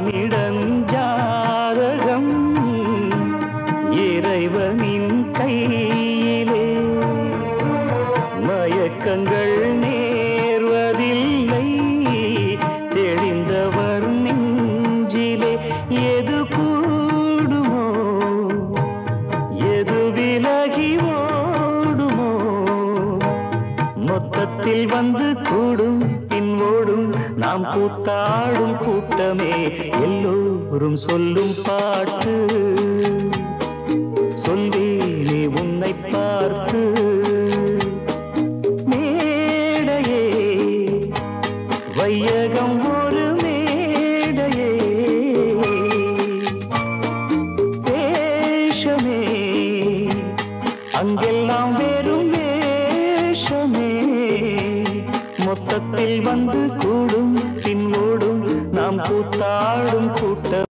மனிதஞ்சாரகம் இறைவனின் கையிலே. மயக்கங்கள் நேர்வதில்லை தெளிந்தவர் நெஞ்சிலே. எது கூடுமோ எது விலகி ஓடுமோ, மொத்தத்தில் வந்து கூடும் பின் ஓடும் நாம் கூத்தாடும் கூட்டமே. எல்லோரும் சொல்லும் பாட்டு சொல்வேனே உன்னை பார்த்து. மேடையே வையகம் ஒரு மேடையே, வேஷமே அங்கெல்லாம் வெறும் வேஷமே. மொத்தத்தில் வந்து கூடும் பின் ஓடும் நாம் கூத்தாடும் கூட்டம்.